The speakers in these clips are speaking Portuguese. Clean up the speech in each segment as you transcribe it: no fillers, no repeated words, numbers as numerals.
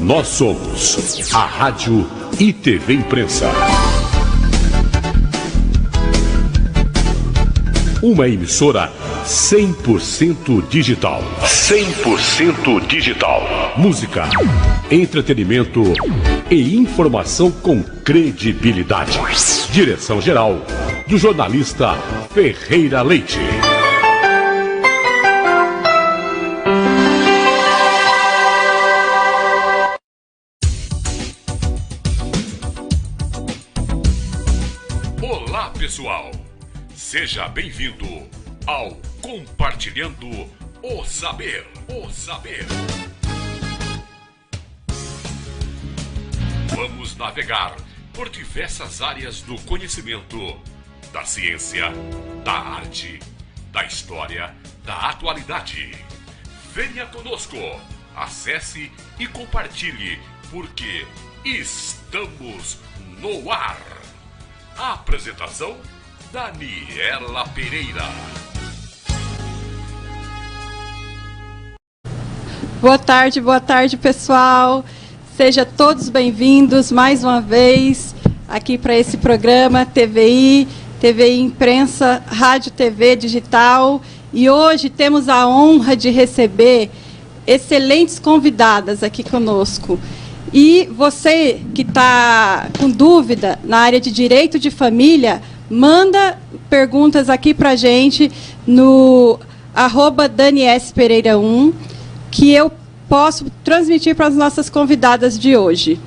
Nós somos a Rádio e TV Imprensa. Uma emissora 100% digital. 100% digital. Música, entretenimento e informação com credibilidade. Direção-geral do jornalista Ferreira Leite. Olá, pessoal. Seja bem-vindo ao Compartilhando o Saber. O Saber. Vamos navegar por diversas áreas do conhecimento, da ciência, da arte, da história, da atualidade. Venha conosco, acesse e compartilhe, porque estamos no ar. A apresentação: Daniela Pereira. Boa tarde, pessoal. Sejam todos bem-vindos mais uma vez aqui para esse programa TVI Imprensa, Rádio TV Digital. E hoje temos a honra de receber excelentes convidadas aqui conosco. E você que está com dúvida na área de direito de família, manda perguntas aqui para a gente no @DaniSPereira1, que eu posso transmitir para as nossas convidadas de hoje.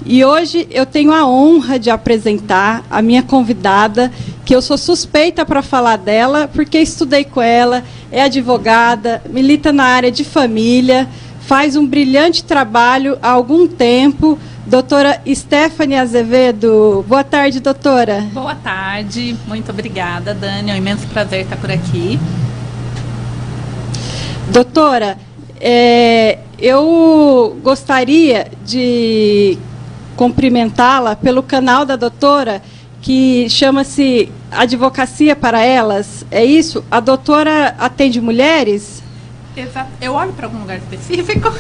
E hoje eu tenho a honra de apresentar a minha convidada, que eu sou suspeita para falar dela, porque estudei com ela, é advogada, milita na área de família, faz um brilhante trabalho há algum tempo. Doutora Stephanie Azevedo. Boa tarde, doutora. Boa tarde, muito obrigada, Dani. É um imenso prazer estar por aqui. Doutora, eu gostaria de cumprimentá-la pelo canal da doutora, que chama-se Advocacia para Elas. É isso? A doutora atende mulheres? Exato. Eu olho para algum lugar específico?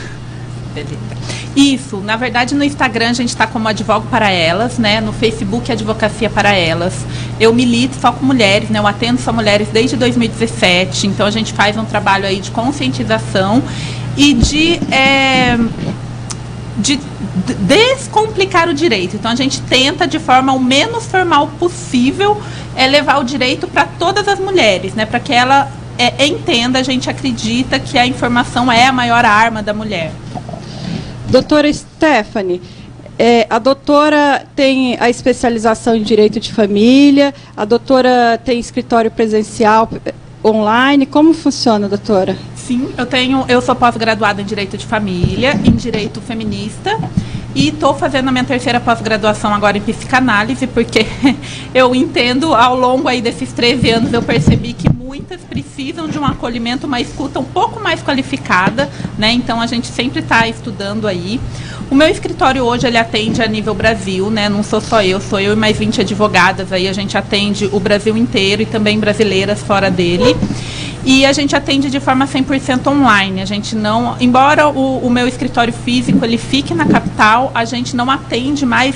Beleza. Isso, na verdade no Instagram a gente está como Advogo para Elas, né? No Facebook Advocacia para Elas. Eu milito só com mulheres, né? Eu atendo só mulheres desde 2017, então a gente faz um trabalho aí de conscientização e de descomplicar o direito. Então a gente tenta de forma o menos formal possível levar o direito para todas as mulheres, né? Para que ela entenda, a gente acredita que a informação é a maior arma da mulher. Doutora Stephanie, a doutora tem a especialização em direito de família, a doutora tem escritório presencial online. Como funciona, doutora? Sim, eu sou pós-graduada em direito de família, em direito feminista, e estou fazendo a minha terceira pós-graduação agora em psicanálise, porque eu entendo, ao longo aí desses 13 anos, eu percebi que muitas precisam de um acolhimento, uma escuta um pouco mais qualificada, né? Então a gente sempre está estudando aí. O meu escritório hoje, ele atende a nível Brasil, né? Não sou só eu, sou eu e mais 20 advogadas, aí a gente atende o Brasil inteiro e também brasileiras fora dele. E a gente atende de forma 100% online. A gente não, embora o meu escritório físico ele fique na capital, a gente não atende mais.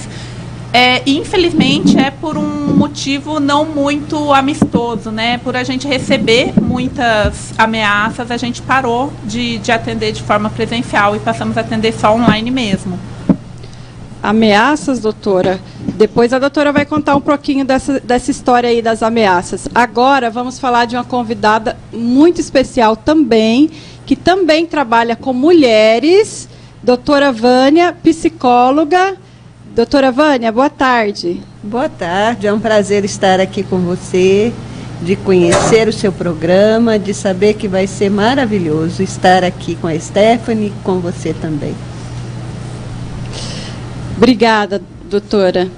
Infelizmente é por um motivo não muito amistoso, né? Por a gente receber muitas ameaças, a gente parou de atender de forma presencial e passamos a atender só online mesmo. Ameaças, doutora? Depois a doutora vai contar um pouquinho dessa história aí das ameaças. Agora vamos falar de uma convidada muito especial também, que também trabalha com mulheres, doutora Vânia, psicóloga. Doutora Vânia, boa tarde. Boa tarde, é um prazer estar aqui com você, de conhecer o seu programa, de saber que vai ser maravilhoso estar aqui com a Stephanie e com você também. Obrigada, doutora.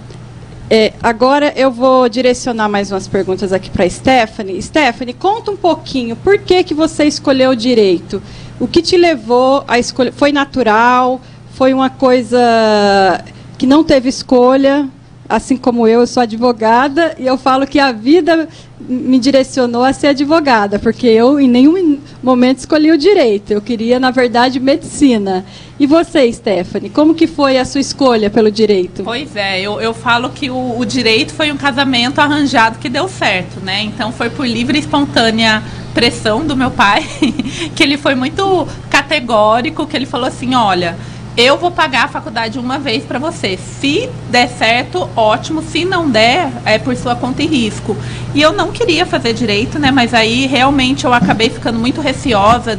Agora eu vou direcionar mais umas perguntas aqui para a Stephanie. Stephanie, conta um pouquinho, por que você escolheu o direito? O que te levou a escolher? Foi natural? Foi uma coisa que não teve escolha? Assim como eu sou advogada, e eu falo que a vida me direcionou a ser advogada, porque eu em nenhum momento escolhi o direito. Eu queria, na verdade, medicina. E você, Stephanie, como que foi a sua escolha pelo direito? Pois é, eu falo que o direito foi um casamento arranjado que deu certo, né? Então foi por livre e espontânea pressão do meu pai, que ele foi muito categórico, que ele falou assim, olha, eu vou pagar a faculdade uma vez para você. Se der certo, ótimo. Se não der, é por sua conta e risco. E eu não queria fazer direito, né? Mas aí realmente eu acabei ficando muito receosa.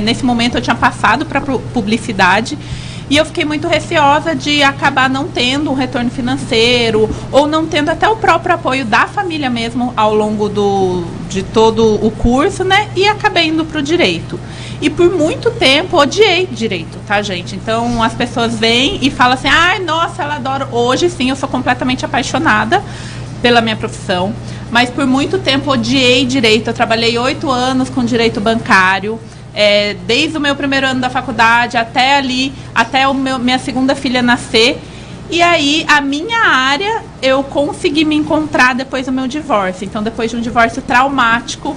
Nesse momento eu tinha passado para publicidade. E eu fiquei muito receosa de acabar não tendo um retorno financeiro ou não tendo até o próprio apoio da família mesmo ao longo de todo o curso, né? E acabei indo para o direito. E por muito tempo odiei direito, tá, gente? Então as pessoas vêm e falam assim, ai, nossa, ela adora. Hoje sim, eu sou completamente apaixonada pela minha profissão, mas por muito tempo odiei direito. Eu trabalhei 8 anos com direito bancário. Desde o meu primeiro ano da faculdade até minha segunda filha nascer. E aí, a minha área, eu consegui me encontrar depois do meu divórcio. Então, depois de um divórcio traumático,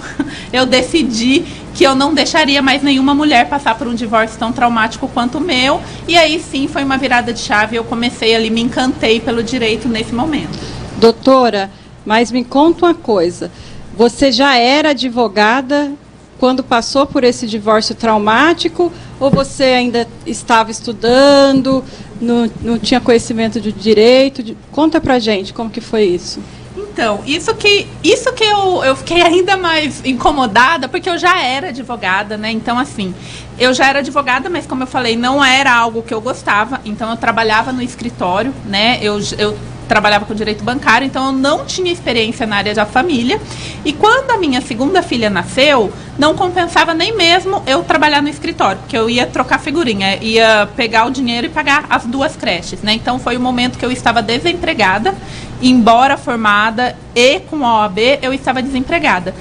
eu decidi que eu não deixaria mais nenhuma mulher passar por um divórcio tão traumático quanto o meu. E aí, sim, foi uma virada de chave. Eu comecei ali, me encantei pelo direito nesse momento. Doutora, mas me conta uma coisa. Você já era advogada quando passou por esse divórcio traumático, ou você ainda estava estudando, não tinha conhecimento de direito? Conta pra gente como que foi isso. Então, isso que eu fiquei ainda mais incomodada, porque eu já era advogada, né? Então, assim, eu já era advogada, mas como eu falei, não era algo que eu gostava. Então, eu trabalhava no escritório, né? Eu trabalhava com direito bancário, então eu não tinha experiência na área da família. E quando a minha segunda filha nasceu, não compensava nem mesmo eu trabalhar no escritório, porque eu ia trocar figurinha, ia pegar o dinheiro e pagar as 2 creches, né? Então foi o momento que eu estava desempregada, embora formada e com a OAB, eu estava desempregada.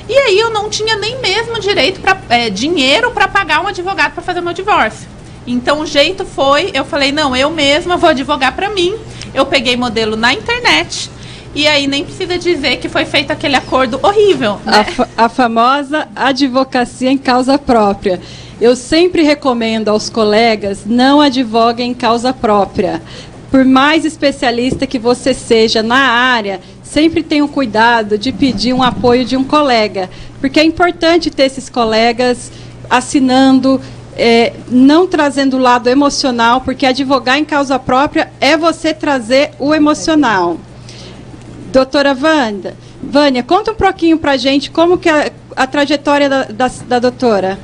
E aí eu não tinha nem mesmo dinheiro para pagar um advogado para fazer o meu divórcio. Então o jeito foi, eu falei, não, eu mesma vou advogar para mim. Eu peguei modelo na internet e aí nem precisa dizer que foi feito aquele acordo horrível, né? A famosa advocacia em causa própria. Eu sempre recomendo aos colegas, não advoguem em causa própria. Por mais especialista que você seja na área, sempre tenha o cuidado de pedir um apoio de um colega, porque é importante ter esses colegas assinando, não trazendo o lado emocional, porque advogar em causa própria é você trazer o emocional. Doutora Vânia, conta um pouquinho para a gente como que é a trajetória da doutora.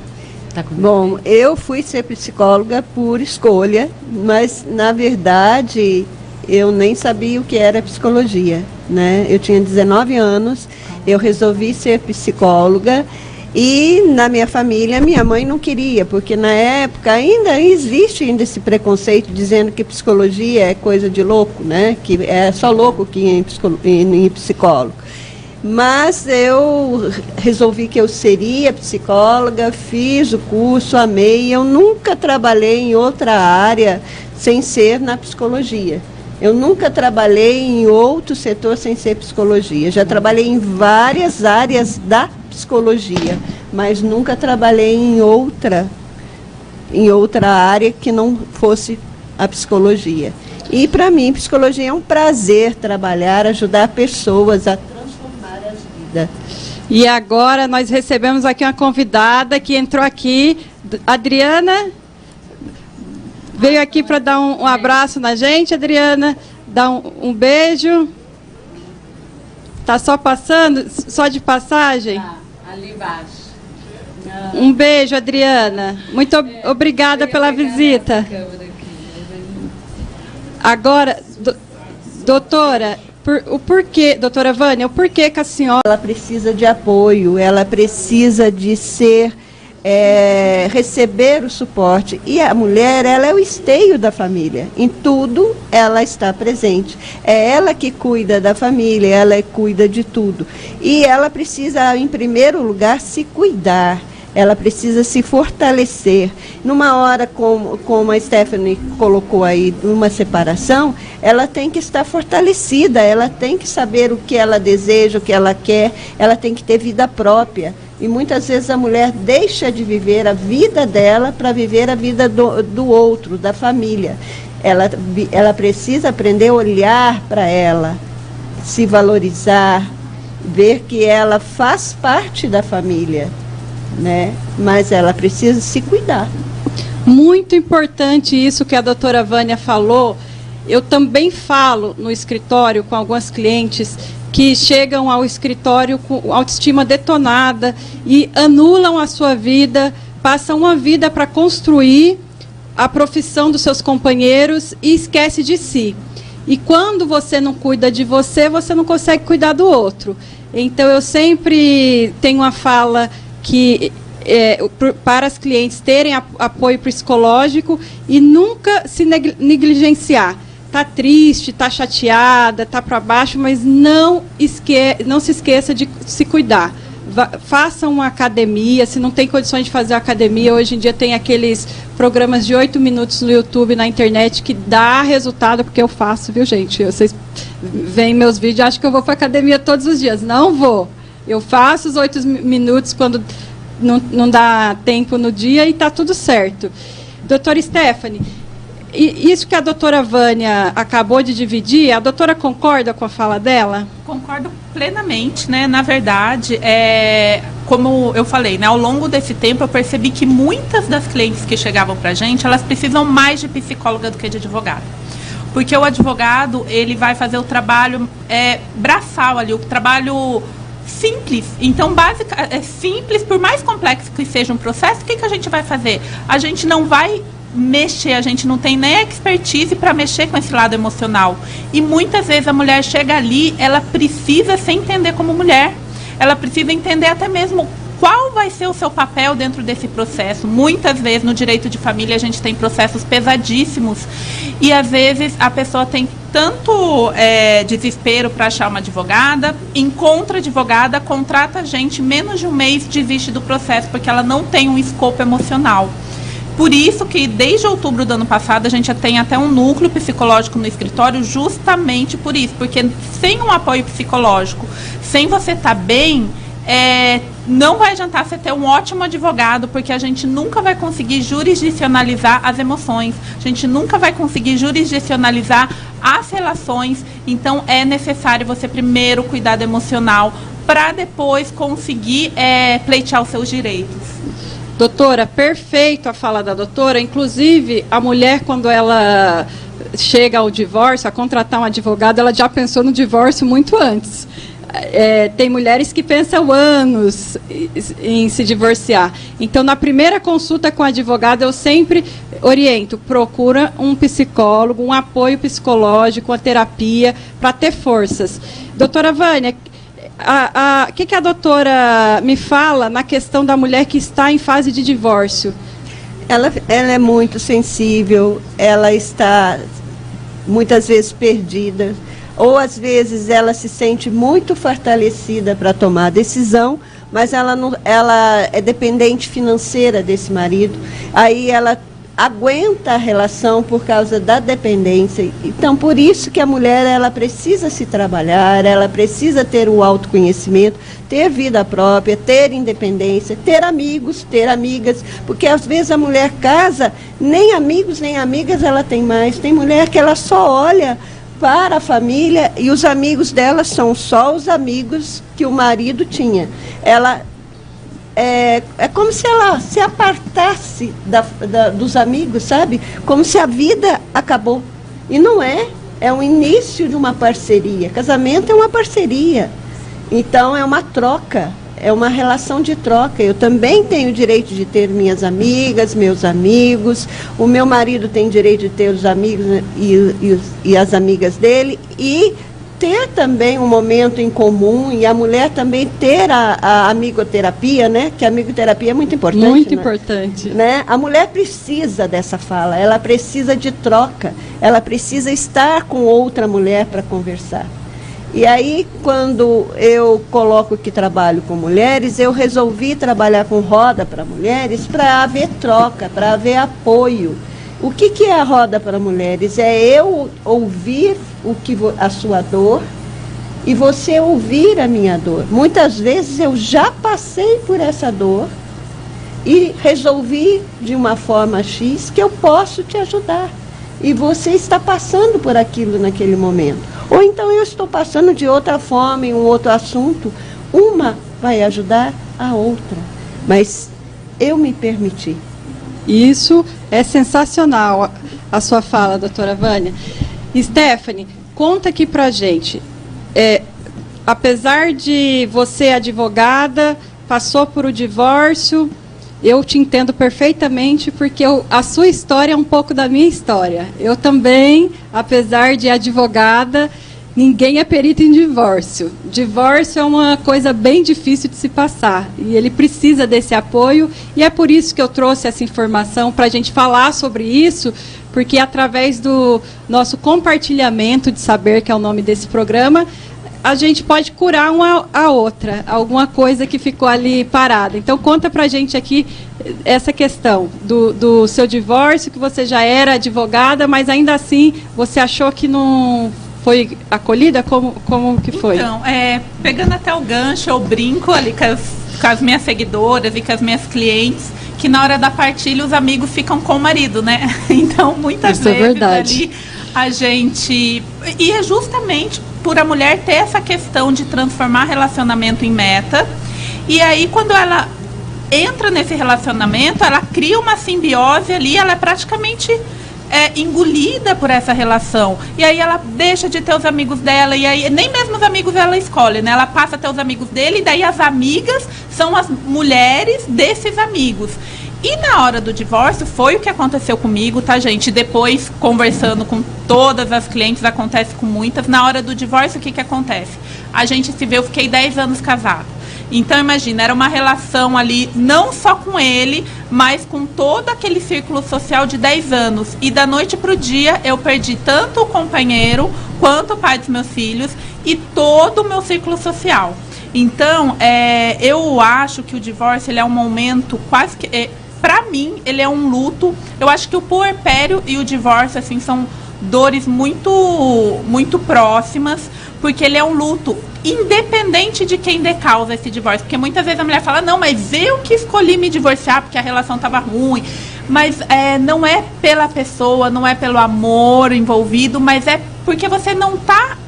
Bom, eu fui ser psicóloga por escolha, mas, na verdade, eu nem sabia o que era psicologia, né? Eu tinha 19 anos, eu resolvi ser psicóloga. E na minha família, minha mãe não queria, porque na época ainda existe esse preconceito dizendo que psicologia é coisa de louco, né? Que é só louco que ia em psicólogo. Mas eu resolvi que eu seria psicóloga, fiz o curso, amei. Eu nunca trabalhei em outra área sem ser na psicologia. Eu nunca trabalhei em outro setor sem ser psicologia. Já trabalhei em várias áreas da psicologia, mas nunca trabalhei em outra área que não fosse a psicologia. E para mim, psicologia é um prazer trabalhar, ajudar pessoas a transformar as vidas. E agora nós recebemos aqui uma convidada que entrou aqui, Adriana, veio aqui para dar um abraço na gente. Adriana, dá um beijo. Tá só passando? Só de passagem? Ali embaixo. Um beijo, Adriana. Muito obrigada pela visita. Agora, doutora, o porquê, doutora Vânia, o porquê que a senhora... Ela precisa de apoio, ela precisa de receber o suporte. E a mulher, ela é o esteio da família. Em tudo, ela está presente. É ela que cuida da família, ela cuida de tudo. E ela precisa, em primeiro lugar, se cuidar. Ela precisa se fortalecer. Numa hora, como a Stephanie colocou aí, numa separação, ela tem que estar fortalecida, ela tem que saber o que ela deseja, o que ela quer, ela tem que ter vida própria. E muitas vezes a mulher deixa de viver a vida dela para viver a vida do outro, da família. Ela precisa aprender a olhar para ela, se valorizar, ver que ela faz parte da família, né? Mas ela precisa se cuidar. Muito importante isso que a doutora Vânia falou. Eu também falo no escritório com algumas clientes que chegam ao escritório com autoestima detonada e anulam a sua vida, passam uma vida para construir a profissão dos seus companheiros e esquece de si. E quando você não cuida de você, você não consegue cuidar do outro. Então, eu sempre tenho uma fala que para as clientes terem apoio psicológico e nunca se negligenciar. Está triste, está chateada, está para baixo, mas não se esqueça de se cuidar. Faça uma academia, se não tem condições de fazer academia, hoje em dia tem aqueles programas de 8 minutos no YouTube, na internet, que dá resultado, porque eu faço, viu, gente? Vocês veem meus vídeos e acham que eu vou para academia todos os dias. Não vou. Eu faço os 8 minutos quando não dá tempo no dia e está tudo certo. Doutora Stephanie, isso que a doutora Vânia acabou de dividir, a doutora concorda com a fala dela? Concordo plenamente, né? Na verdade, como eu falei, né? Ao longo desse tempo eu percebi que muitas das clientes que chegavam pra gente, elas precisam mais de psicóloga do que de advogado. Porque o advogado, ele vai fazer o trabalho braçal ali, o trabalho simples. Então, é simples, por mais complexo que seja um processo, o que a gente vai fazer? A gente não vai mexer, a gente não tem nem expertise para mexer com esse lado emocional. E muitas vezes a mulher chega ali, ela precisa se entender como mulher. Ela precisa entender até mesmo qual vai ser o seu papel dentro desse processo. Muitas vezes no direito de família a gente tem processos pesadíssimos e às vezes a pessoa tem tanto desespero para achar uma advogada, encontra advogada, contrata a gente, menos de um mês desiste do processo porque ela não tem um escopo emocional. Por isso que, desde outubro do ano passado, a gente já tem até um núcleo psicológico no escritório, justamente por isso. Porque sem um apoio psicológico, sem você estar bem, não vai adiantar você ter um ótimo advogado, porque a gente nunca vai conseguir jurisdicionalizar as emoções, a gente nunca vai conseguir jurisdicionalizar as relações. Então, é necessário você primeiro cuidar do emocional, para depois conseguir pleitear os seus direitos. Doutora, perfeito a fala da doutora. Inclusive, a mulher, quando ela chega ao divórcio, a contratar um advogado, ela já pensou no divórcio muito antes. Tem mulheres que pensam anos em se divorciar. Então, na primeira consulta com o advogado, eu sempre oriento, procura um psicólogo, um apoio psicológico, uma terapia, para ter forças. Doutora Vânia, o que a doutora me fala na questão da mulher que está em fase de divórcio? Ela é muito sensível, ela está muitas vezes perdida, ou às vezes ela se sente muito fortalecida para tomar a decisão, mas ela é dependente financeira desse marido, aí ela aguenta a relação por causa da dependência. Então, por isso que a mulher, ela precisa se trabalhar, ela precisa ter o autoconhecimento, ter vida própria, ter independência, ter amigos, ter amigas, porque às vezes a mulher casa, nem amigos nem amigas ela tem mais. Tem mulher que ela só olha para a família e os amigos dela são só os amigos que o marido tinha. Ela é como se ela se apartasse dos amigos, sabe? Como se a vida acabou. E não é. É o início de uma parceria. Casamento é uma parceria. Então, é uma troca. É uma relação de troca. Eu também tenho o direito de ter minhas amigas, meus amigos. O meu marido tem direito de ter os amigos e as amigas dele. E ter também um momento em comum, e a mulher também ter a amigoterapia, né? Que a amigoterapia é muito importante. Muito, né? Importante. Né? A mulher precisa dessa fala, ela precisa de troca, ela precisa estar com outra mulher para conversar. E aí, quando eu coloco que trabalho com mulheres, eu resolvi trabalhar com roda para mulheres para haver troca, para haver apoio. O que é a roda para mulheres? É eu ouvir a sua dor e você ouvir a minha dor. Muitas vezes eu já passei por essa dor e resolvi de uma forma X que eu posso te ajudar. E você está passando por aquilo naquele momento. Ou então eu estou passando de outra forma, em um outro assunto. Uma vai ajudar a outra. Mas eu me permiti. Isso é sensacional, a sua fala, doutora Vânia. Stephanie, conta aqui pra gente. Apesar de você, advogada, passou por o divórcio, eu te entendo perfeitamente, porque a sua história é um pouco da minha história. Eu também, apesar de advogada, ninguém é perito em divórcio. Divórcio é uma coisa bem difícil de se passar, e ele precisa desse apoio, e é por isso que eu trouxe essa informação, para a gente falar sobre isso, porque através do nosso compartilhamento de saber, que é o nome desse programa, a gente pode curar uma a outra, alguma coisa que ficou ali parada. Então, conta pra gente aqui essa questão do seu divórcio, que você já era advogada, mas ainda assim você achou que não foi acolhida? Como que foi? Então, pegando até o gancho, eu brinco ali com as minhas seguidoras e com as minhas clientes, que na hora da partilha os amigos ficam com o marido, né? Então, muitas vezes ali a gente... E é justamente por a mulher ter essa questão de transformar relacionamento em meta. E aí, quando ela entra nesse relacionamento, ela cria uma simbiose ali, ela é praticamente engolida por essa relação. E aí ela deixa de ter os amigos dela, e aí nem mesmo os amigos ela escolhe, né? Ela passa a ter os amigos dele, e daí as amigas são as mulheres desses amigos. E na hora do divórcio, foi o que aconteceu comigo, tá, gente? Depois, conversando com todas as clientes, acontece com muitas. Na hora do divórcio, o que acontece? A gente se vê, eu fiquei 10 anos casada. Então, imagina, era uma relação ali, não só com ele, mas com todo aquele círculo social de 10 anos. E da noite para o dia, eu perdi tanto o companheiro, quanto o pai dos meus filhos, e todo o meu círculo social. Então, eu acho que o divórcio ele é um momento quase que... Para mim, ele é um luto. Eu acho que o puerpério e o divórcio, assim, são dores muito, muito próximas, porque ele é um luto independente de quem dê causa esse divórcio. Porque muitas vezes a mulher fala, não, mas eu que escolhi me divorciar porque a relação estava ruim. Mas não é pela pessoa, não é pelo amor envolvido, mas é porque você não está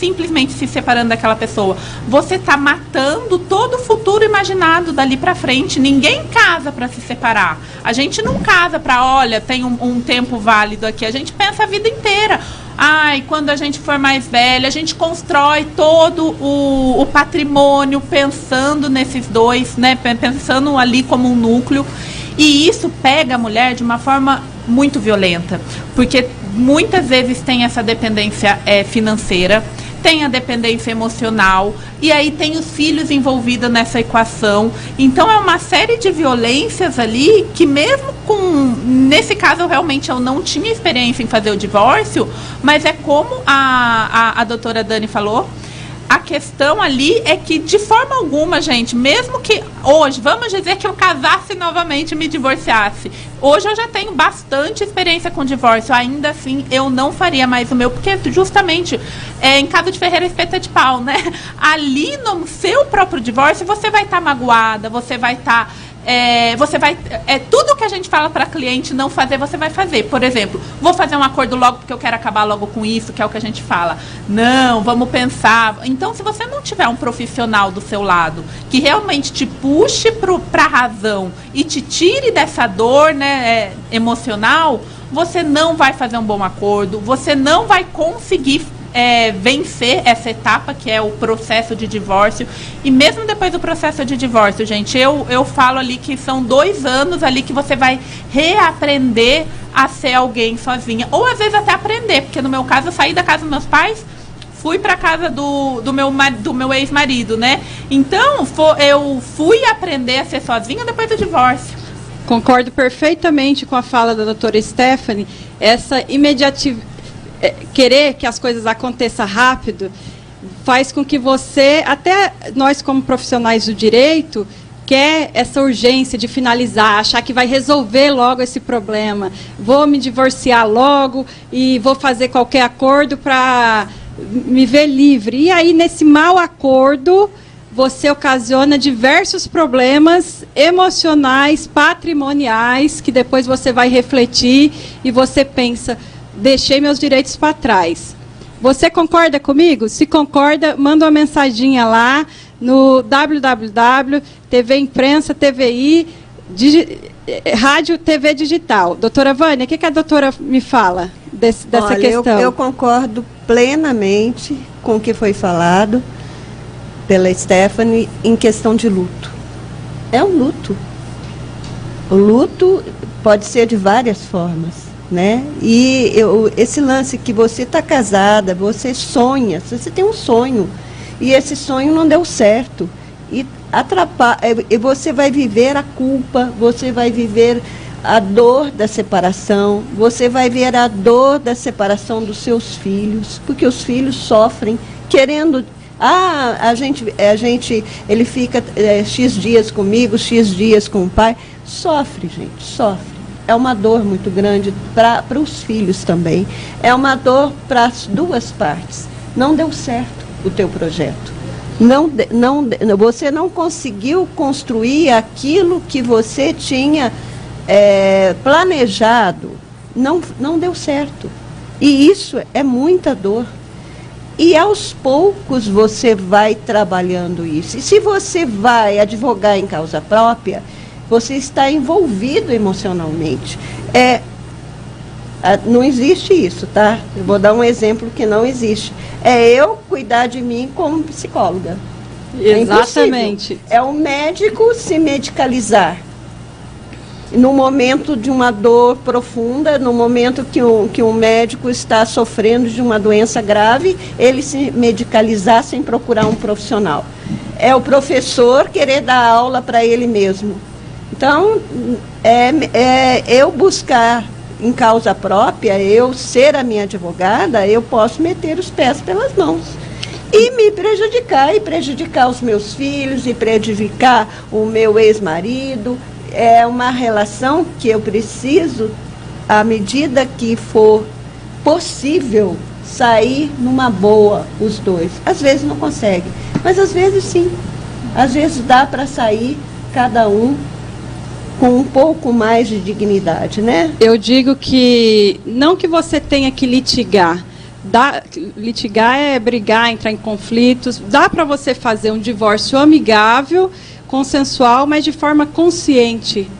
simplesmente se separando daquela pessoa. Você está matando todo o futuro imaginado dali para frente. Ninguém casa para se separar. A gente não casa para, olha, tem um tempo válido aqui. A gente pensa a vida inteira. Ai, quando a gente for mais velha, a gente constrói todo o patrimônio pensando nesses dois, né? Pensando ali como um núcleo. E isso pega a mulher de uma forma muito violenta, porque muitas vezes tem essa dependência financeira, tem a dependência emocional, e aí tem os filhos envolvidos nessa equação. Então é uma série de violências ali que mesmo nesse caso realmente eu não tinha experiência em fazer o divórcio, mas é como a doutora Dani falou, a questão ali é que, de forma alguma, gente, mesmo que hoje, vamos dizer que eu casasse novamente e me divorciasse, hoje eu já tenho bastante experiência com divórcio, ainda assim eu não faria mais o meu, porque justamente, em casa de Ferreira espeta de pau, né? Ali no seu próprio divórcio, você vai estar magoada, você vai estar... tudo que a gente fala para cliente não fazer, você vai fazer. Por exemplo, vou fazer um acordo logo porque eu quero acabar logo com isso, que é o que a gente fala. Não, vamos pensar. Então, se você não tiver um profissional do seu lado que realmente te puxe para a razão e te tire dessa dor, né, emocional, você não vai fazer um bom acordo, você não vai conseguir vencer essa etapa que é o processo de divórcio. E mesmo depois do processo de divórcio, gente, eu falo ali que são 2 anos ali que você vai reaprender a ser alguém sozinha, ou às vezes até aprender, porque no meu caso eu saí da casa dos meus pais, fui para casa do meu ex-marido, né? Então eu fui aprender a ser sozinha depois do divórcio. Concordo perfeitamente com a fala da doutora Stephanie. Essa querer que as coisas aconteçam rápido faz com que você, até nós como profissionais do direito, quer essa urgência de finalizar, achar que vai resolver logo esse problema. Vou me divorciar logo e vou fazer qualquer acordo para me ver livre. E aí, nesse mau acordo, você ocasiona diversos problemas emocionais, patrimoniais, que depois você vai refletir e você pensa, deixei meus direitos para trás. Você concorda comigo? Se concorda, manda uma mensaginha lá no www.tv Imprensa, TVI, Rádio TV Digital. Doutora Vânia, o que a doutora me fala dessa questão? Eu concordo plenamente com o que foi falado pela Stephanie em questão de luto. É um luto. O luto pode ser de várias formas, né? E esse lance que você está casada, você sonha, você tem um sonho, e esse sonho não deu certo. E você vai viver a culpa, você vai viver a dor da separação, você vai ver a dor da separação dos seus filhos, porque os filhos sofrem querendo... ele fica X dias comigo, X dias com o pai. Sofre, gente, sofre. É uma dor muito grande para os filhos também. É uma dor para as duas partes. Não deu certo o teu projeto. Você não conseguiu construir aquilo que você tinha planejado. Não deu certo. E isso é muita dor. E aos poucos você vai trabalhando isso. E se você vai advogar em causa própria, você está envolvido emocionalmente. Não existe isso, tá? Eu vou dar um exemplo que não existe. É eu cuidar de mim como psicóloga. Exatamente. É o médico se medicalizar. No momento de uma dor profunda, no momento que um médico está sofrendo de uma doença grave, ele se medicalizar sem procurar um profissional. É o professor querer dar aula para ele mesmo. Então, eu buscar em causa própria, eu ser a minha advogada, eu posso meter os pés pelas mãos. E me prejudicar, e prejudicar os meus filhos, e prejudicar o meu ex-marido. É uma relação que eu preciso, à medida que for possível, sair numa boa, os dois. Às vezes não consegue, mas às vezes sim. Às vezes dá para sair, cada um, com um pouco mais de dignidade, né? Eu digo que, não que você tenha que litigar. Litigar é brigar, entrar em conflitos. Dá para você fazer um divórcio amigável, consensual, mas de forma consciente.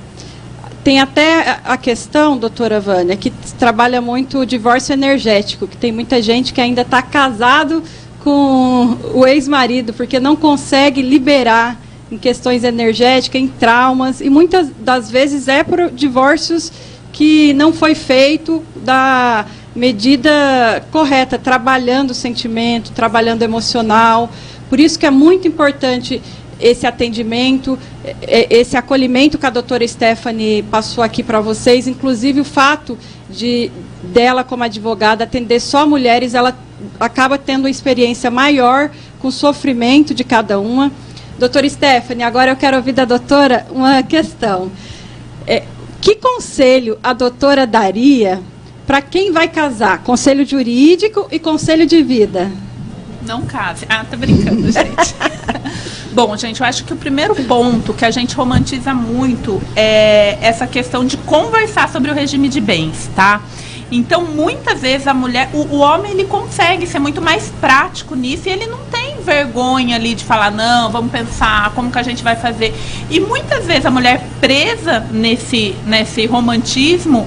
Tem até a questão, doutora Vânia, que trabalha muito o divórcio energético, que tem muita gente que ainda está casado com o ex-marido, porque não consegue liberar em questões energéticas, em traumas, e muitas das vezes é por divórcios que não foi feito da medida correta, trabalhando o sentimento, trabalhando o emocional. Por isso que é muito importante esse atendimento, esse acolhimento que a doutora Stephanie passou aqui para vocês, inclusive o fato dela, como advogada, atender só mulheres, ela acaba tendo uma experiência maior com o sofrimento de cada uma. Doutora Stephanie, agora eu quero ouvir da doutora uma questão. Que conselho a doutora daria para quem vai casar? Conselho jurídico e conselho de vida? Não case. Tô brincando, gente. Bom, gente, eu acho que o primeiro ponto que a gente romantiza muito é essa questão de conversar sobre o regime de bens, tá? Então, muitas vezes a mulher, o homem, ele consegue ser muito mais prático nisso e ele não tem vergonha ali de falar, não, vamos pensar como que a gente vai fazer. E muitas vezes a mulher presa nesse romantismo,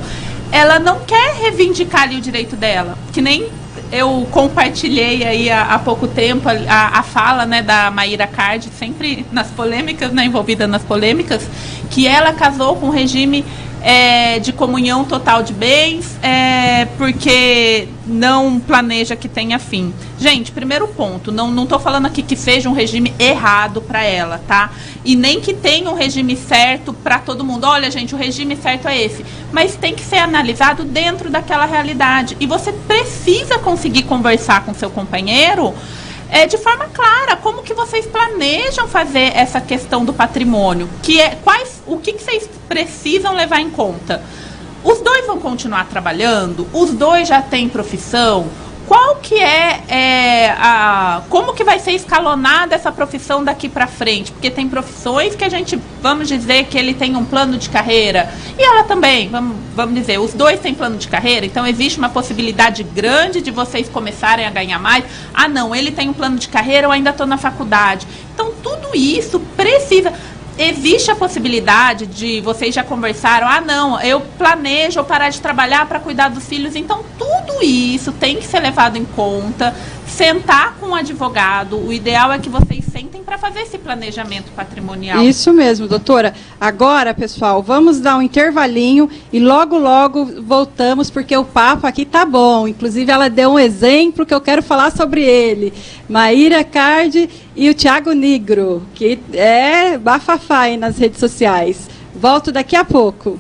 ela não quer reivindicar ali o direito dela, que nem eu compartilhei aí há pouco tempo a fala, né, da Maíra Cardi, sempre nas polêmicas, né, envolvida nas polêmicas, que ela casou com um regime de comunhão total de bens, porque não planeja que tenha fim. Gente, primeiro ponto, não estou falando aqui que seja um regime errado para ela, tá? E nem que tenha um regime certo para todo mundo. Olha, gente, o regime certo é esse. Mas tem que ser analisado dentro daquela realidade. E você precisa conseguir conversar com seu companheiro de forma clara, como que vocês planejam fazer essa questão do patrimônio, o que vocês precisam levar em conta. Os dois vão continuar trabalhando? Os dois já têm profissão? qual que como que vai ser escalonada essa profissão daqui para frente? Porque tem profissões que a gente, vamos dizer que ele tem um plano de carreira, e ela também, vamos dizer, os dois têm plano de carreira, então existe uma possibilidade grande de vocês começarem a ganhar mais. Ah, não, ele tem um plano de carreira, eu ainda estou na faculdade. Então, tudo isso precisa... Existe a possibilidade de, vocês já conversaram, ah não, eu planejo parar de trabalhar para cuidar dos filhos, então tudo isso tem que ser levado em conta, sentar com o advogado, o ideal é que vocês sentem para fazer esse planejamento patrimonial. Isso mesmo, doutora. Agora, pessoal, vamos dar um intervalinho e logo, logo voltamos, porque o papo aqui tá bom. Inclusive, ela deu um exemplo que eu quero falar sobre ele. Maíra Cardi e o Thiago Nigro, que é bafafá aí nas redes sociais. Volto daqui a pouco.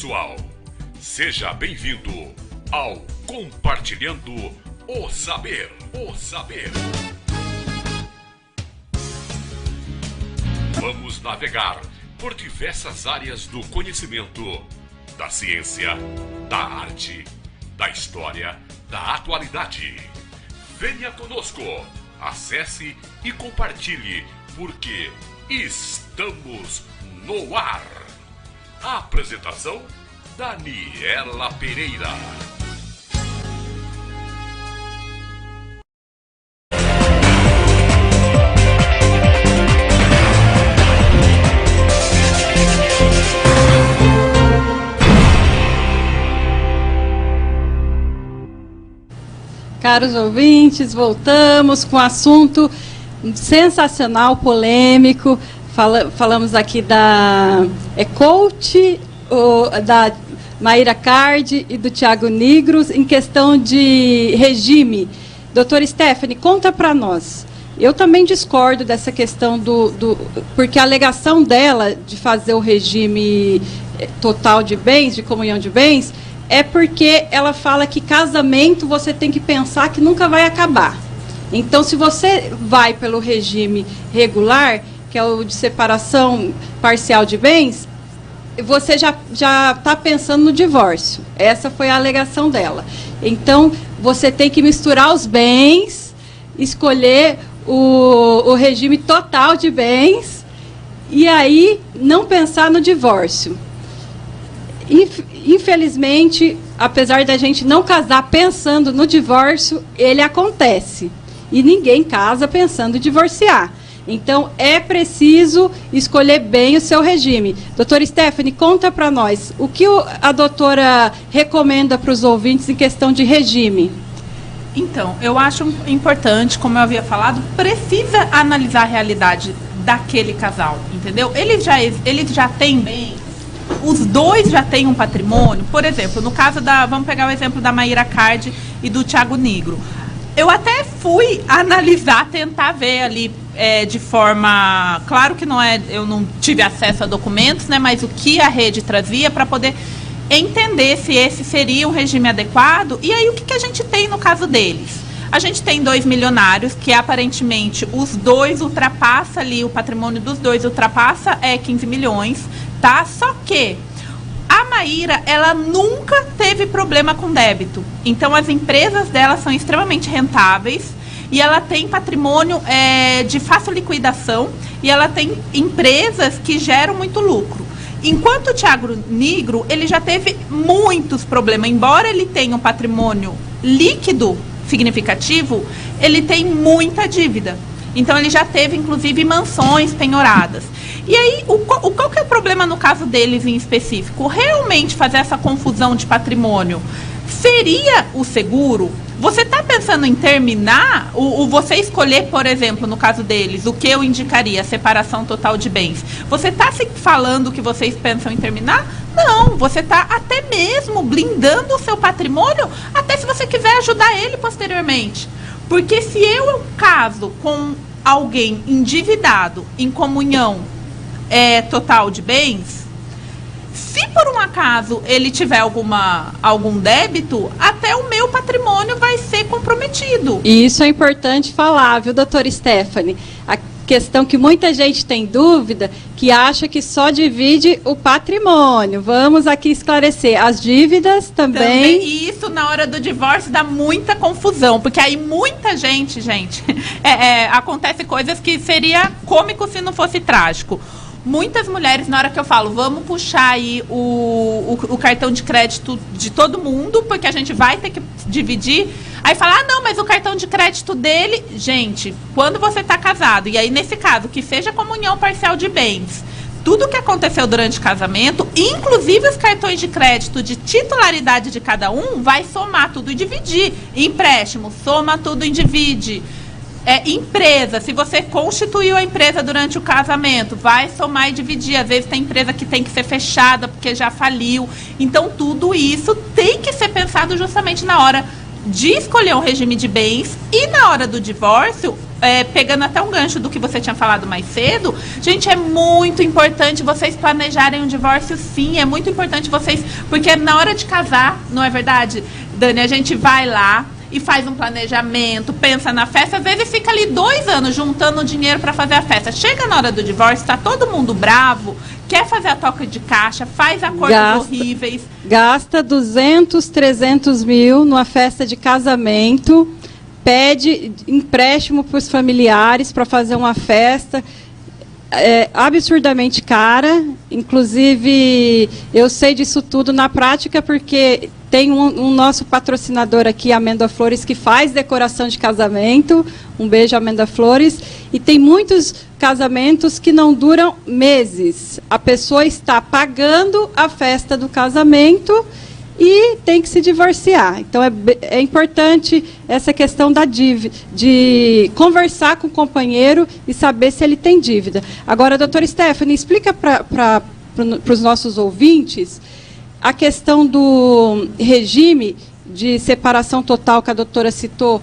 pessoal, seja bem-vindo ao Compartilhando o Saber. Vamos navegar por diversas áreas do conhecimento, da ciência, da arte, da história, da atualidade. Venha conosco, acesse e compartilhe, porque estamos no ar. A apresentação, Daniela Pereira. Caros ouvintes, voltamos com um assunto sensacional, polêmico. Falamos aqui da coach da Maíra Card e do Tiago Nigro em questão de regime. Doutora Stephanie, conta para nós. Eu também discordo dessa questão porque a alegação dela de fazer o regime total de bens, de comunhão de bens, é porque ela fala que casamento você tem que pensar que nunca vai acabar. Então, se você vai pelo regime regular, que é o de separação parcial de bens, você já está pensando no divórcio. Essa foi a alegação dela. Então, você tem que misturar os bens, escolher o regime total de bens e aí não pensar no divórcio. Infelizmente, apesar da gente não casar pensando no divórcio, ele acontece. E ninguém casa pensando em divorciar. Então, é preciso escolher bem o seu regime. Doutora Stephanie, conta para nós, o que a doutora recomenda para os ouvintes em questão de regime? Então, eu acho importante, como eu havia falado, precisa analisar a realidade daquele casal, entendeu? Ele já tem bem, os dois já têm um patrimônio. Por exemplo, no caso vamos pegar o exemplo da Maíra Card e do Tiago Nigro. Eu até fui analisar, tentar ver ali de forma... Claro que eu não tive acesso a documentos, né, mas o que a rede trazia para poder entender se esse seria um regime adequado. E aí, o que a gente tem no caso deles? A gente tem 2 milionários, que aparentemente os dois ultrapassa ali, o patrimônio dos dois ultrapassa 15 milhões, tá? Só que a Maíra, ela nunca teve problema com débito. Então, as empresas dela são extremamente rentáveis e ela tem patrimônio de fácil liquidação e ela tem empresas que geram muito lucro. Enquanto o Tiago Nigro, ele já teve muitos problemas. Embora ele tenha um patrimônio líquido significativo, ele tem muita dívida. Então, ele já teve, inclusive, mansões penhoradas. E aí, qual que é o problema no caso deles em específico? Realmente fazer essa confusão de patrimônio seria o seguro? Você está pensando em terminar, você escolher, por exemplo, no caso deles, o que eu indicaria, a separação total de bens. Você está falando que vocês pensam em terminar? Não, você está até mesmo blindando o seu patrimônio, até se você quiser ajudar ele posteriormente. Porque se eu caso com alguém endividado em comunhão total de bens, se por um acaso ele tiver algum débito, até o meu patrimônio vai ser comprometido. E isso é importante falar, viu, doutora Stephanie? A questão que muita gente tem dúvida, que acha que só divide o patrimônio. Vamos aqui esclarecer. As dívidas também... E isso, na hora do divórcio, dá muita confusão. Porque aí muita gente, acontece coisas que seria cômico se não fosse trágico. Muitas mulheres, na hora que eu falo, vamos puxar aí o cartão de crédito de todo mundo, porque a gente vai ter que dividir. Aí fala, não, mas o cartão de crédito dele... Gente, quando você está casado, e aí nesse caso, que seja comunhão parcial de bens, tudo que aconteceu durante o casamento, inclusive os cartões de crédito de titularidade de cada um, vai somar tudo e dividir. Empréstimo, soma tudo e divide. Empresa, se você constituiu a empresa durante o casamento, vai somar e dividir. Às vezes tem empresa que tem que ser fechada porque já faliu. Então, tudo isso tem que ser pensado justamente na hora de escolher um regime de bens e na hora do divórcio, pegando até um gancho do que você tinha falado mais cedo. Gente, é muito importante vocês planejarem um divórcio, sim. É muito importante vocês, porque na hora de casar, não é verdade, Dani? A gente vai lá e faz um planejamento, pensa na festa, às vezes fica ali 2 anos juntando dinheiro para fazer a festa. Chega na hora do divórcio, está todo mundo bravo, quer fazer a troca de caixa, faz acordos horríveis. Gasta 200, 300 mil numa festa de casamento, pede empréstimo para os familiares para fazer uma festa absurdamente cara. Inclusive, eu sei disso tudo na prática porque tem um nosso patrocinador aqui, Amêndoa Flores, que faz decoração de casamento. Um beijo, Amêndoa Flores. E tem muitos casamentos que não duram meses. A pessoa está pagando a festa do casamento e tem que se divorciar. Então, é importante essa questão da dívida, de conversar com o companheiro e saber se ele tem dívida. Agora, doutora Stephanie, explica para para os nossos ouvintes a questão do regime de separação total que a doutora citou.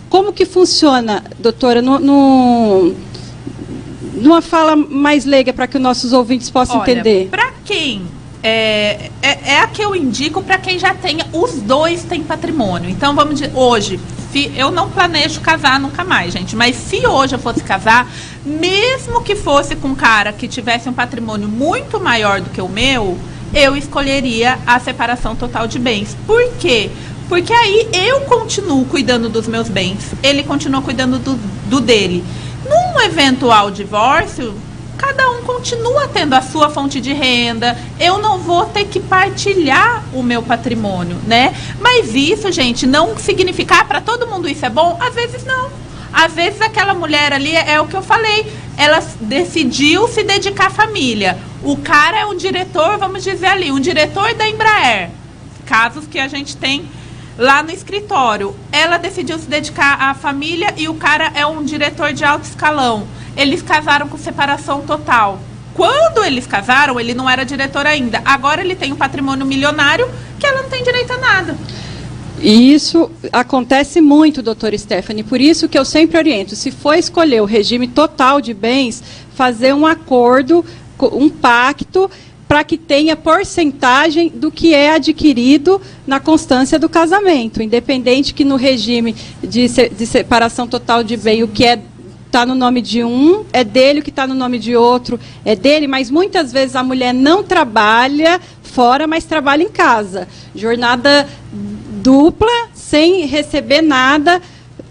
Como que funciona, doutora, numa fala mais leiga para que os nossos ouvintes possam entender? Para quem é a que eu indico para quem já tenha, os dois têm patrimônio. Então, vamos dizer, hoje, eu não planejo casar nunca mais, gente, mas se hoje eu fosse casar, mesmo que fosse com um cara que tivesse um patrimônio muito maior do que o meu, eu escolheria a separação total de bens. Por quê? Porque aí eu continuo cuidando dos meus bens, ele continua cuidando do dele. Num eventual divórcio, cada um continua tendo a sua fonte de renda, eu não vou ter que partilhar o meu patrimônio, né? Mas isso, gente, não significa para todo mundo isso é bom? Às vezes não. Às vezes aquela mulher ali, é o que eu falei, ela decidiu se dedicar à família. O cara é um diretor, vamos dizer ali, um diretor da Embraer. Casos que a gente tem lá no escritório. Ela decidiu se dedicar à família e o cara é um diretor de alto escalão. Eles casaram com separação total. Quando eles casaram, ele não era diretor ainda. Agora ele tem um patrimônio milionário que ela não tem direito a nada. E isso acontece muito, doutora Stephanie. Por isso que eu sempre oriento, se for escolher o regime total de bens, fazer um acordo, um pacto, para que tenha porcentagem do que é adquirido na constância do casamento. Independente que no regime de separação total de bem, o que está no nome de um, é dele, o que está no nome de outro é dele, mas muitas vezes a mulher não trabalha fora, mas trabalha em casa. Jornada dupla, sem receber nada,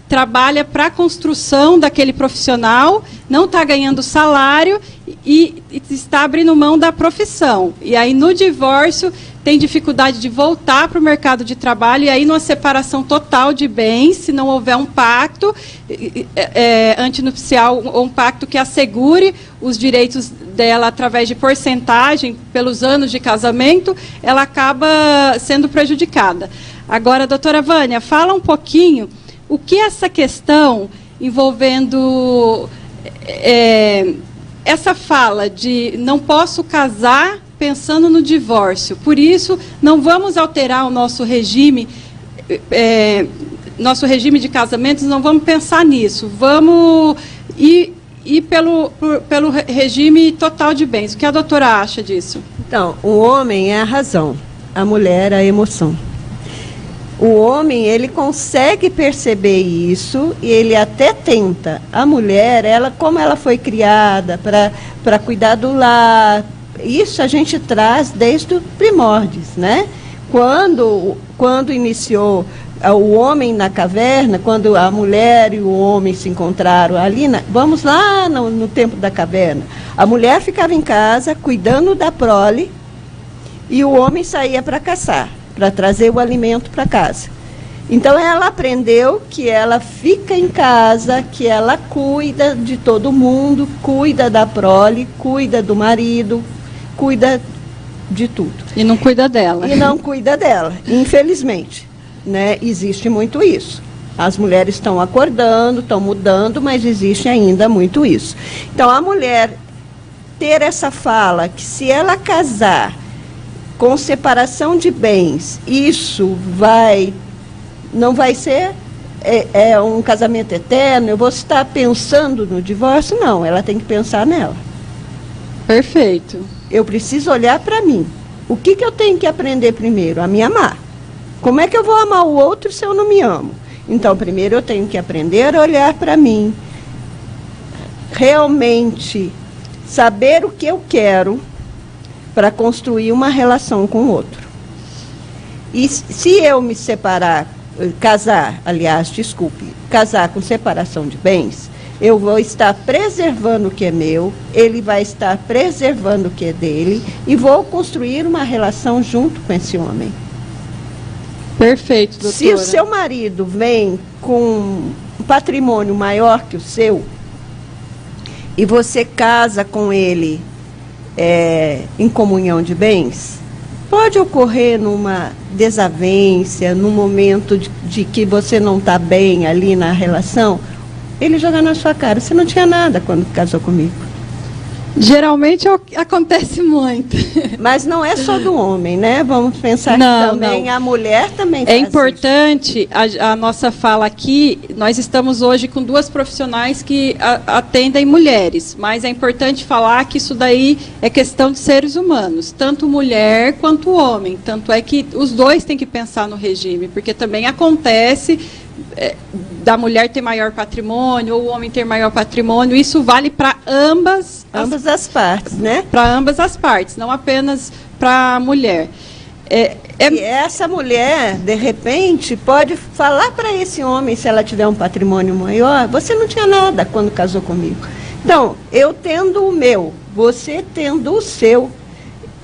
trabalha para a construção daquele profissional, não está ganhando salário e está abrindo mão da profissão. E aí, no divórcio, tem dificuldade de voltar para o mercado de trabalho, e aí, numa separação total de bens, se não houver um pacto antinupcial, ou um pacto que assegure os direitos dela através de porcentagem pelos anos de casamento, ela acaba sendo prejudicada. Agora, doutora Vânia, fala um pouquinho o que essa questão envolvendo essa fala de não posso casar pensando no divórcio, por isso não vamos alterar o nosso regime de casamentos, não vamos pensar nisso, vamos ir pelo regime total de bens. O que a doutora acha disso? Então, o homem é a razão, a mulher a emoção. O homem, ele consegue perceber isso e ele até tenta. A mulher, como ela foi criada para cuidar do lar, isso a gente traz desde os primórdios, né? Quando iniciou o homem na caverna, quando a mulher e o homem se encontraram ali, vamos lá no tempo da caverna. A mulher ficava em casa cuidando da prole e o homem saía para caçar, para trazer o alimento para casa. Então ela aprendeu que ela fica em casa, que ela cuida de todo mundo, cuida da prole, cuida do marido, cuida de tudo. E não cuida dela. E não cuida dela, infelizmente, né? Existe muito isso. As mulheres estão acordando, estão mudando, mas existe ainda muito isso. Então a mulher ter essa fala que se ela casar com separação de bens, isso não vai ser um casamento eterno, eu vou estar pensando no divórcio, não, ela tem que pensar nela. Perfeito. Eu preciso olhar para mim. O que eu tenho que aprender primeiro? A me amar. Como é que eu vou amar o outro se eu não me amo? Então, primeiro eu tenho que aprender a olhar para mim, realmente saber o que eu quero, para construir uma relação com o outro. E se eu me casar com separação de bens, eu vou estar preservando o que é meu, ele vai estar preservando o que é dele, e vou construir uma relação junto com esse homem. Perfeito, doutora. Se o seu marido vem com um patrimônio maior que o seu, e você casa com ele em comunhão de bens, pode ocorrer numa desavença, num momento de que você não está bem ali na relação, ele joga na sua cara, você não tinha nada quando casou comigo. Geralmente acontece muito. Mas não é só do homem, né? Vamos pensar que também a mulher também faz isso. É importante a nossa fala aqui. Nós estamos hoje com 2 profissionais que atendem mulheres, mas é importante falar que isso daí é questão de seres humanos, tanto mulher quanto homem. Tanto é que os dois têm que pensar no regime, porque também acontece da mulher ter maior patrimônio ou o homem ter maior patrimônio. Isso vale para ambas as partes, né? Para ambas as partes, não apenas para a mulher. E essa mulher, de repente, pode falar para esse homem, se ela tiver um patrimônio maior, você não tinha nada quando casou comigo. Então, eu tendo o meu, você tendo o seu,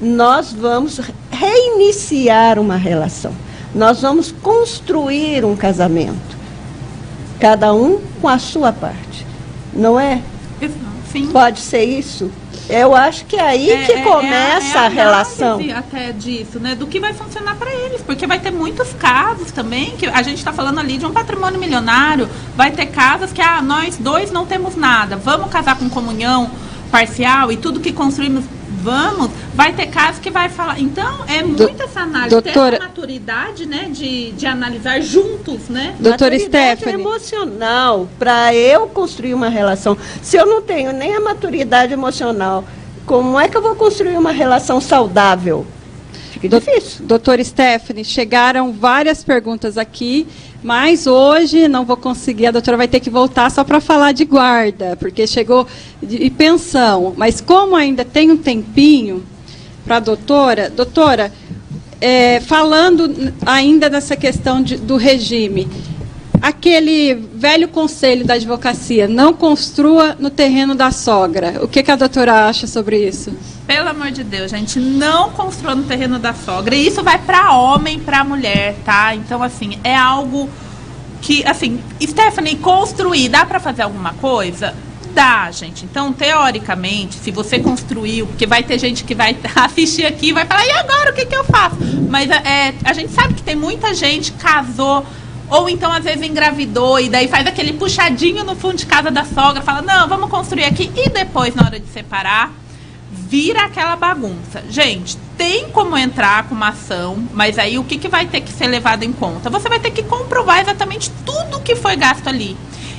nós vamos reiniciar uma relação. Nós vamos construir um casamento. Cada um com a sua parte. Não é? Sim. Pode ser isso? Eu acho que é aí que começa a relação. Até disso, né? Do que vai funcionar para eles. Porque vai ter muitos casos também, que a gente está falando ali de um patrimônio milionário. Vai ter casos que nós dois não temos nada. Vamos casar com comunhão parcial e tudo que construímos, vamos. Vai ter casos que vai falar. Então, é muito essa análise. Doutora, ter a maturidade, né? De analisar juntos, né? Doutora Stephanie. Emocional, para eu construir uma relação. Se eu não tenho nem a maturidade emocional, como é que eu vou construir uma relação saudável? Fica difícil. Doutora Stephanie, chegaram várias perguntas aqui, mas hoje não vou conseguir, a doutora vai ter que voltar só para falar de guarda, porque chegou e pensão. Mas como ainda tem um tempinho para a doutora, falando ainda dessa questão do regime, aquele velho conselho da advocacia, não construa no terreno da sogra. O que a doutora acha sobre isso? Pelo amor de Deus, gente, não construa no terreno da sogra. E isso vai para homem, para mulher, tá? Então, assim, é algo que, assim, Stephanie, construir, dá para fazer alguma coisa? Dá, gente. Então, teoricamente, se você construiu, porque vai ter gente que vai assistir aqui e vai falar, e agora, o que eu faço? Mas a gente sabe que tem muita gente que casou, ou então, às vezes, engravidou, e daí faz aquele puxadinho no fundo de casa da sogra, fala, não, vamos construir aqui, e depois, na hora de separar, vira aquela bagunça. Gente, tem como entrar com uma ação, mas aí o que vai ter que ser levado em conta? Você vai ter que comprovar exatamente tudo que foi gasto ali.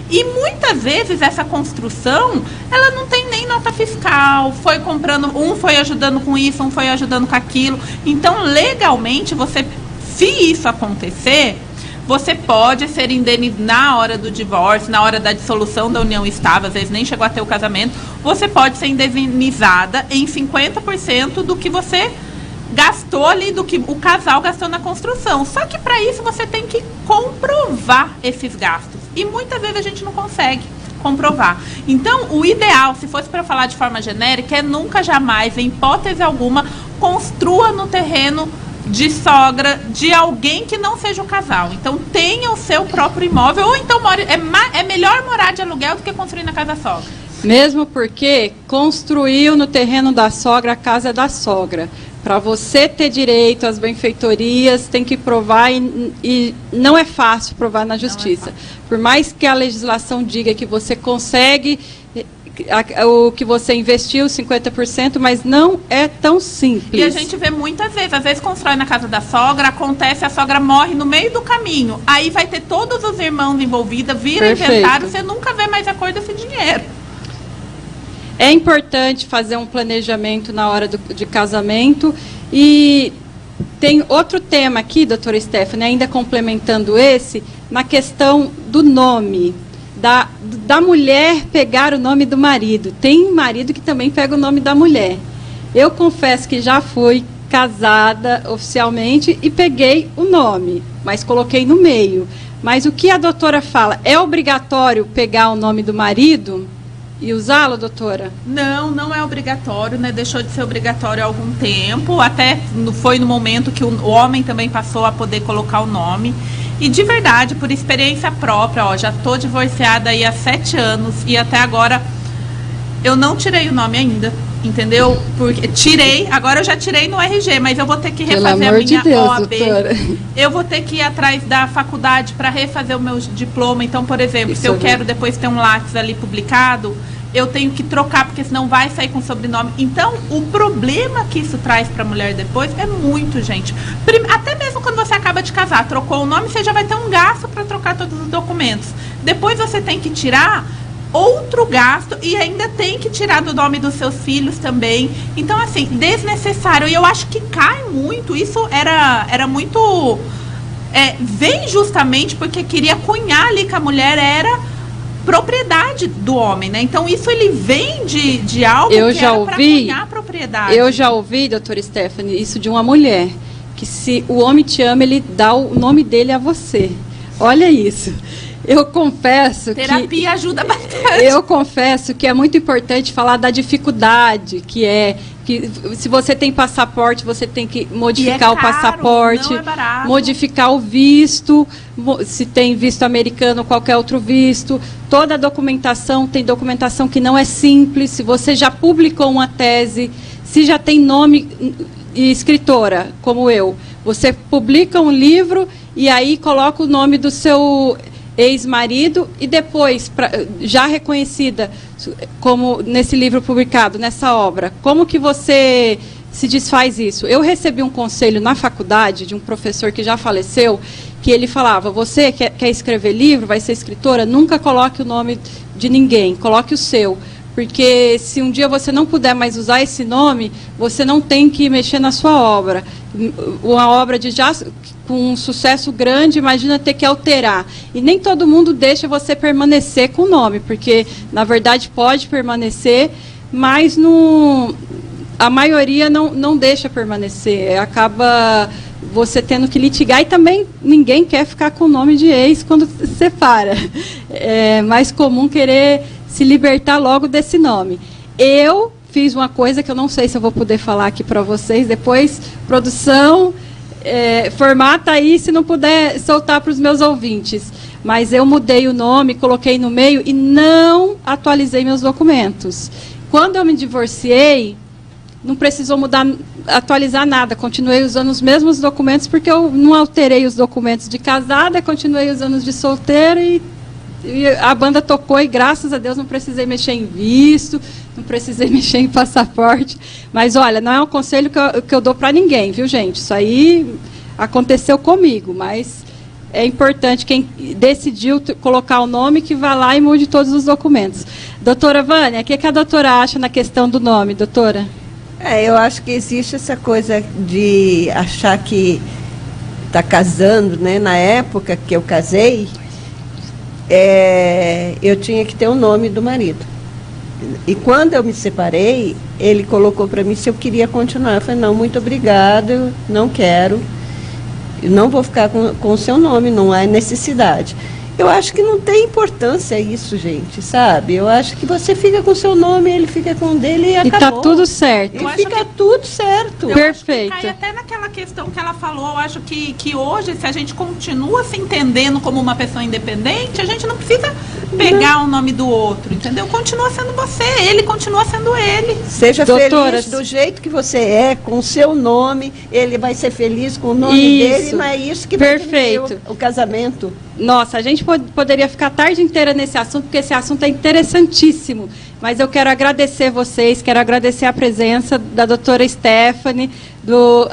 E muitas vezes essa construção, ela não tem nem nota fiscal, foi comprando, um foi ajudando com isso, um foi ajudando com aquilo. Então, legalmente, se isso acontecer, você pode ser indenizado na hora do divórcio, na hora da dissolução da união estável, às vezes nem chegou a ter o casamento, você pode ser indenizada em 50% do que você gastou ali, do que o casal gastou na construção. Só que para isso você tem que comprovar esses gastos. E muitas vezes a gente não consegue comprovar. Então, o ideal, se fosse para falar de forma genérica, é nunca, jamais, em hipótese alguma, construa no terreno de sogra de alguém que não seja o casal. Então, tenha o seu próprio imóvel, ou então é melhor morar de aluguel do que construir na casa da sogra. Mesmo porque construiu no terreno da sogra, a casa é da sogra. Para você ter direito às benfeitorias, tem que provar, e não é fácil provar na justiça. Por mais que a legislação diga que você consegue o que você investiu, 50%, mas não é tão simples. E a gente vê muitas vezes, às vezes constrói na casa da sogra, acontece, a sogra morre no meio do caminho, aí vai ter todos os irmãos envolvidos, vira inventário, você nunca vê mais a cor desse dinheiro. É importante fazer um planejamento na hora de casamento. E tem outro tema aqui, doutora Stephanie, ainda complementando esse, na questão do nome. Da mulher pegar o nome do marido. Tem marido que também pega o nome da mulher. Eu confesso que já fui casada oficialmente e peguei o nome, mas coloquei no meio. Mas o que a doutora fala? É obrigatório pegar o nome do marido e usá-lo, doutora? Não, não é obrigatório, né? Deixou de ser obrigatório há algum tempo. Até foi no momento que o homem também passou a poder colocar o nome. E de verdade, por experiência própria, já estou divorciada aí há 7 anos e até agora eu não tirei o nome ainda, entendeu? Porque tirei, agora eu já tirei no RG, mas eu vou ter que refazer a minha OAB. Doutora. Eu vou ter que ir atrás da faculdade para refazer o meu diploma. Então, por exemplo, se eu quero depois ter um Lattes ali publicado, eu tenho que trocar, porque senão vai sair com sobrenome. Então, o problema que isso traz para a mulher depois é muito, gente. Até mesmo quando você acaba de casar, trocou o nome, você já vai ter um gasto para trocar todos os documentos. Depois você tem que tirar outro gasto e ainda tem que tirar do nome dos seus filhos também. Então, assim, desnecessário. E eu acho que cai muito. Isso era muito... vem justamente porque queria cunhar ali que a mulher era propriedade do homem, né? Então, isso ele vem de algo que era para cunhar propriedade. Eu já ouvi, doutora Stephanie, isso de uma mulher, que se o homem te ama, ele dá o nome dele a você. Olha isso. Eu confesso Terapia ajuda bastante. Eu confesso que é muito importante falar da dificuldade que se você tem passaporte, você tem que modificar o passaporte, não é barato. Modificar o visto, se tem visto americano ou qualquer outro visto. Toda a documentação, tem documentação que não é simples. Se você já publicou uma tese, se já tem nome e escritora, como eu, você publica um livro e aí coloca o nome do seu ex-marido e depois, já reconhecida como nesse livro publicado, nessa obra, como que você se desfaz isso? Eu recebi um conselho na faculdade de um professor que já faleceu, que ele falava, você quer escrever livro, vai ser escritora, nunca coloque o nome de ninguém, coloque o seu, porque se um dia você não puder mais usar esse nome, você não tem que mexer na sua obra. Uma obra com um sucesso grande, imagina ter que alterar. E nem todo mundo deixa você permanecer com o nome, porque, na verdade, pode permanecer, mas a maioria não deixa permanecer. Acaba você tendo que litigar, e também ninguém quer ficar com o nome de ex quando separa. É mais comum querer se libertar logo desse nome. Eu fiz uma coisa que eu não sei se eu vou poder falar aqui para vocês, depois, produção... formata aí, se não puder soltar para os meus ouvintes. Mas eu mudei o nome, coloquei no meio e não atualizei meus documentos. Quando eu me divorciei, não precisou atualizar nada. Continuei usando os mesmos documentos, porque eu não alterei os documentos de casada, continuei usando os de solteira e a banda tocou e, graças a Deus, não precisei mexer em visto, não precisei mexer em passaporte. Mas, olha, não é um conselho que eu dou para ninguém, viu, gente? Isso aí aconteceu comigo, mas é importante quem decidiu colocar o nome que vá lá e mude todos os documentos. Doutora Vânia, o que a doutora acha na questão do nome, doutora? Eu acho que existe essa coisa de achar que está casando, né? Na época que eu casei, eu tinha que ter o nome do marido. E quando eu me separei, ele colocou para mim se eu queria continuar. Eu falei, não, muito obrigado, não quero. Eu não vou ficar com o seu nome, não há necessidade. Eu acho que não tem importância isso, gente, sabe? Eu acho que você fica com o seu nome, ele fica com o dele e acabou. E está tudo certo. E fica tudo certo. Perfeito. Cai até naquela questão que ela falou, eu acho que hoje, se a gente continua se entendendo como uma pessoa independente, a gente não precisa pegar o nome do outro, entendeu? Continua sendo você, ele continua sendo ele. Seja doutora, feliz do jeito que você é, com o seu nome, ele vai ser feliz com o nome dele, não é isso que vai ter o casamento. Nossa, a gente poderia ficar a tarde inteira nesse assunto, porque esse assunto é interessantíssimo. Mas eu quero agradecer vocês, quero agradecer a presença da doutora Stephanie, do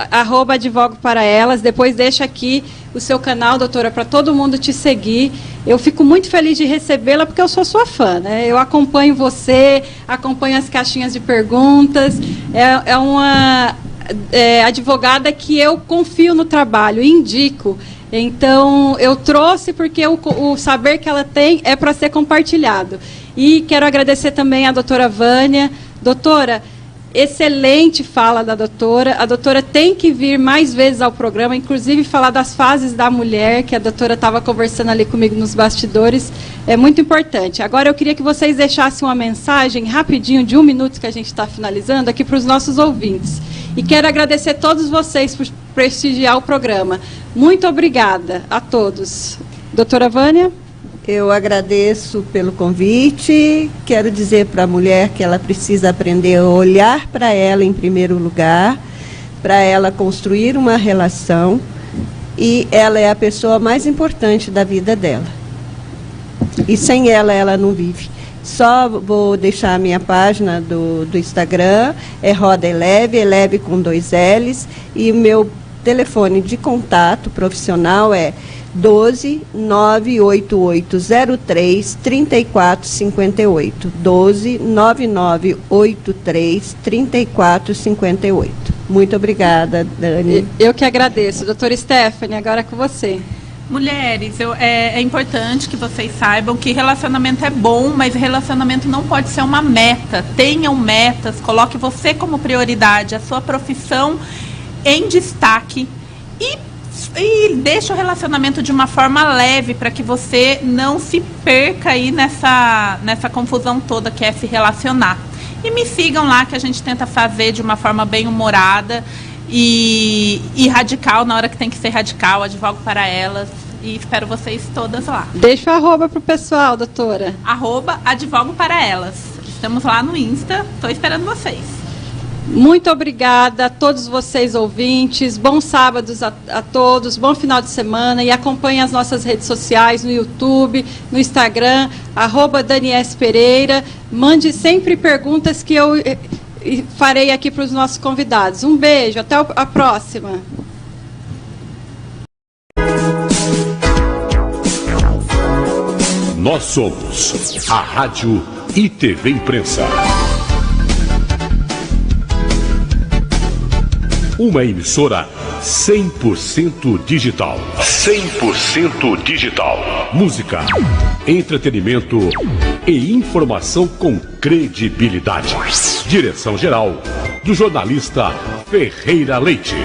@advogo para elas. Depois deixa aqui o seu canal, doutora, para todo mundo te seguir. Eu fico muito feliz de recebê-la, porque eu sou sua fã, né? Eu acompanho você, acompanho as caixinhas de perguntas. É uma advogada que eu confio no trabalho, indico. Então, eu trouxe porque o saber que ela tem é para ser compartilhado. E quero agradecer também à doutora Vânia. Doutora, excelente fala da doutora. A doutora tem que vir mais vezes ao programa, inclusive falar das fases da mulher, que a doutora estava conversando ali comigo nos bastidores. É muito importante. Agora, eu queria que vocês deixassem uma mensagem rapidinho, de 1 minuto que a gente está finalizando, aqui para os nossos ouvintes. E quero agradecer a todos vocês por prestigiar o programa. Muito obrigada a todos. Doutora Vânia? Eu agradeço pelo convite. Quero dizer para a mulher que ela precisa aprender a olhar para ela em primeiro lugar, para ela construir uma relação, e ela é a pessoa mais importante da vida dela. E sem ela, ela não vive. Só vou deixar a minha página do Instagram, é Roda Eleve, Eleve com 2 L's, e o meu telefone de contato profissional é 12 98803 3458. 12 9983 3458. Muito obrigada, Dani. Eu que agradeço. Doutora Stephanie, agora é com você. Mulheres, é importante que vocês saibam que relacionamento é bom, mas relacionamento não pode ser uma meta. Tenham metas, coloque você como prioridade, a sua profissão em destaque e deixe o relacionamento de uma forma leve para que você não se perca aí nessa confusão toda que é se relacionar. E me sigam lá, que a gente tenta fazer de uma forma bem humorada e radical na hora que tem que ser radical. Advogo para elas e espero vocês todas lá. Deixa o arroba pro pessoal, doutora. @advogo para elas. Estamos lá no Insta, estou esperando vocês. Muito obrigada a todos vocês ouvintes, bons sábados a todos, bom final de semana, e acompanhem as nossas redes sociais no YouTube, no Instagram, @DaniesPereira. Mande sempre perguntas que eu farei aqui para os nossos convidados. Um beijo, até a próxima. Nós somos a Rádio e TV Imprensa. Uma emissora 100% digital. 100% digital. Música, entretenimento e informação com credibilidade. Direção-geral do jornalista Ferreira Leite.